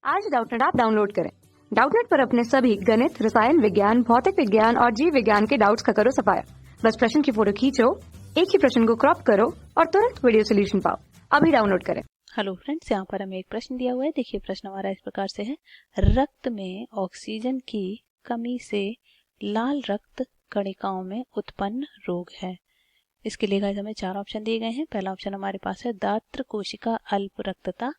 आज Doubtnut app download करें। Doubtnut पर अपने सभी गणित, रसायन विज्ञान, भौतिक विज्ञान और जीव विज्ञान के डाउट्स का करो सफाया। बस प्रश्न की फोटो खींचो, एक ही प्रश्न को क्रॉप करो और तुरंत वीडियो सोल्यूशन पाओ। अभी डाउनलोड करें। हेलो फ्रेंड्स, यहाँ पर हमें एक प्रश्न दिया हुआ है। देखिए प्रश्न हमारा इस प्रकार से है, रक्त में ऑक्सीजन की कमी से लाल रक्त कणिकाओं में उत्पन्न रोग है। इसके लिए गाइस हमें 4 ऑप्शन दिए गए हैं। पहला ऑप्शन हमारे पास है दात्र कोशिका अल्प रक्तता,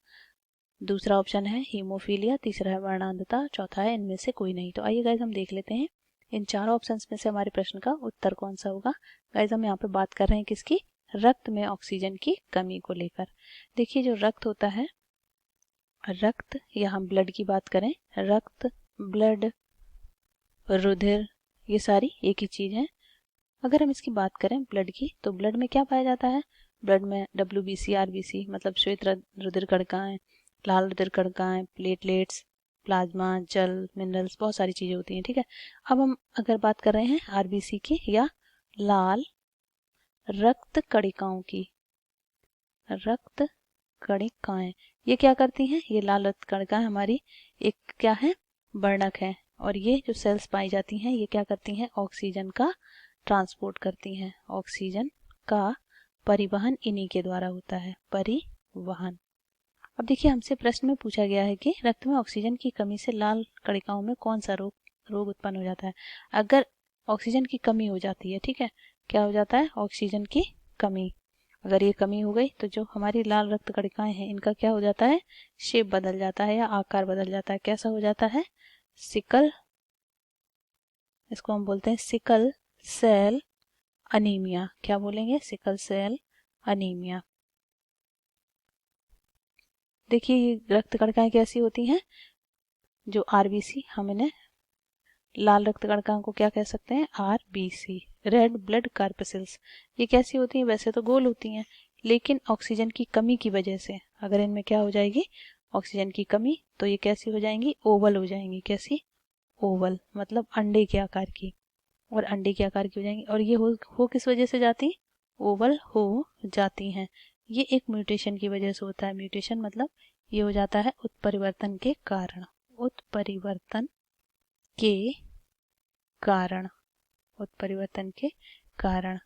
दूसरा ऑप्शन है हीमोफीलिया, तीसरा है वर्णांधता, चौथा है इनमें से कोई नहीं। तो आइए गाइस हम देख लेते हैं इन चारों ऑप्शंस में से हमारे प्रश्न का उत्तर कौन सा होगा। गाइस हम यहाँ पे बात कर रहे हैं किसकी, रक्त में ऑक्सीजन की कमी को लेकर। देखिए जो रक्त होता है, रक्त या हम ब्लड की बात करें, रक्त, ब्लड, रुधिर, ये सारी एक ही चीज है। अगर हम इसकी बात करें ब्लड की, तो ब्लड में क्या पाया जाता है, ब्लड में WBC, RBC मतलब श्वेत रुधिर कणिकाएं, लाल रुधिर कणिकाएं, प्लेटलेट्स, प्लाज्मा, जल, मिनरल्स, बहुत सारी चीजें होती हैं। ठीक है, अब हम अगर बात कर रहे हैं RBC की या लाल रक्त कणिकाओं की, रक्त कणिकाएं ये क्या करती हैं, ये लाल रक्त कणिकाएं हमारी एक क्या है, वर्णक है, और ये जो सेल्स पाई जाती हैं ये क्या करती हैं, ऑक्सीजन का ट्रांसपोर्ट करती हैं। ऑक्सीजन का परिवहन इन्हीं के द्वारा होता है, परिवहन। अब देखिए हमसे प्रश्न में पूछा गया है कि रक्त में ऑक्सीजन की कमी से लाल कणिकाओं में कौन सा रोग उत्पन्न हो जाता है। अगर ऑक्सीजन की कमी हो जाती है, ठीक है, क्या हो जाता है, ऑक्सीजन की कमी, अगर ये कमी हो गई तो जो हमारी लाल रक्त कणिकाएं हैं इनका क्या हो जाता है, शेप बदल जाता है या आकार बदल जाता है। कैसा हो जाता है, सिकल, इसको हम बोलते हैं सिकल सेल अनीमिया। क्या बोलेंगे, सिकल सेल अनीमिया। देखिए ये रक्त कणिकाएं कैसी होती हैं, जो RBC, हम इन्हें लाल रक्त कणिकाओं को क्या कह सकते हैं, RBC, रेड ब्लड कार्पेसिल्स। ये कैसी होती हैं, वैसे तो गोल होती हैं, लेकिन ऑक्सीजन की कमी की वजह से अगर इनमें क्या हो जाएगी, ऑक्सीजन की कमी, तो ये कैसी हो जाएंगी, ओवल हो जाएंगी। कैसी, ओवल मतलब अंडे के आकार की, और अंडे के आकार की हो जाएंगी। और ये हो किस वजह से जाती, ओवल हो जाती हैं, ये एक म्यूटेशन की वजह से होता है। म्यूटेशन मतलब ये हो जाता है उत्परिवर्तन के कारण, उत्परिवर्तन के कारण, उत्परिवर्तन के कारण।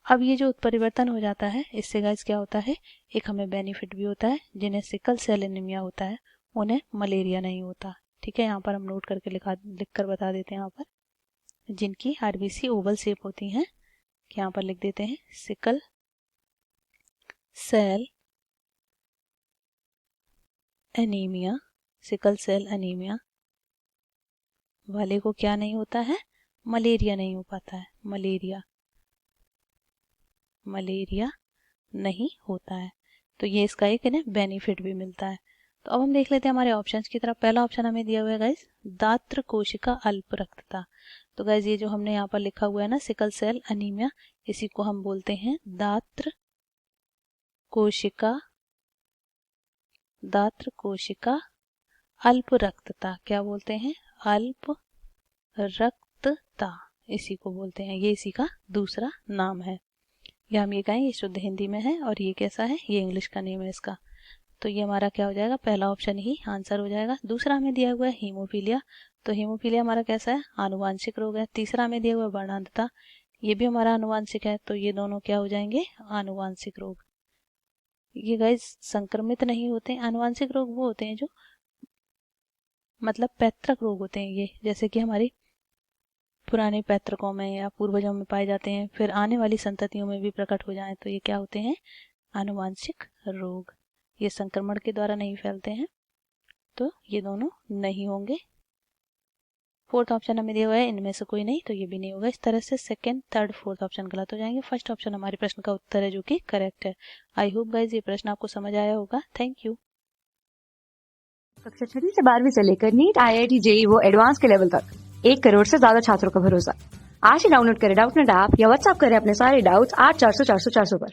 अब ये जो उत्परिवर्तन हो जाता है इससे गाइस क्या होता है, एक हमें बेनिफिट भी होता है। जिन्हें सिकल सेल एनीमिया होता है उन्हें मलेरिया नहीं होता। ठीक है, यहाँ पर हम नोट करके लिख कर बता देते हैं। यहाँ पर जिनकी RBC ओवल शेप होती हैं, यहाँ पर लिख देते हैं sickle cell anaemia, sickle cell anaemia वाले को क्या नहीं होता है, मलेरिया नहीं हो पाता है, मलेरिया नहीं होता है। तो ये इसका एक है बेनिफिट भी मिलता है। तो अब हम देख लेते हैं हमारे ऑप्शंस की तरफ। पहला ऑप्शन हमें दिया हुआ है गाइस, दात्र कोशिका अल्प रक्तता। तो गाइस ये जो हमने यहाँ पर लिखा हुआ है ना, सिकल सेल अनीमिया, इसी को हम बोलते हैं दात्र कोशिका अल्प रक्तता। क्या बोलते हैं, अल्प रक्तता, इसी को बोलते हैं, ये इसी का दूसरा नाम है। या हम ये कहें ये शुद्ध हिंदी में है और ये कैसा है, ये इंग्लिश का नेम है इसका। तो ये हमारा क्या हो जाएगा, पहला ऑप्शन ही आंसर हो जाएगा। दूसरा हमें दिया हुआ है हीमोफीलिया, तो हीमोफीलिया हमारा कैसा है, आनुवांशिक रोग है। तीसरा हमें दिया हुआ है वर्णांधता, ये भी हमारा आनुवांशिक है। तो ये दोनों क्या हो जाएंगे, आनुवांशिक रोग। ये गाइस संक्रमित नहीं होते। आनुवांशिक रोग वो होते हैं जो मतलब पैतृक रोग होते हैं, ये जैसे कि हमारी पुराने पैतृकों में या पूर्वजों में पाए जाते हैं, फिर आने वाली संततियों में भी प्रकट हो जाएं, तो ये क्या होते हैं, आनुवांशिक रोग। ये संक्रमण के द्वारा नहीं फैलते हैं, तो ये दोनों नहीं होंगे। फोर्थ ऑप्शन हमें दिया हुआ है इनमें से कोई नहीं, तो ये भी नहीं होगा। इस तरह से सेकंड, थर्ड, फोर्थ ऑप्शन गलत हो जाएंगे। फर्स्ट ऑप्शन हमारे प्रश्न का उत्तर है जो कि करेक्ट है। आई होप गाइज ये प्रश्न आपको समझ आया होगा। Thank you. कक्षा 6 से 12वीं से लेकर नीट, IIT, JEE वो एडवांस के लेवल तक 1 करोड़ से ज्यादा छात्रों का भरोसा। आज ही डाउनलोड करें डाउटनेट ऐप या व्हाट्सएप करें अपने सारे डाउट्स 8400 400 400 पर।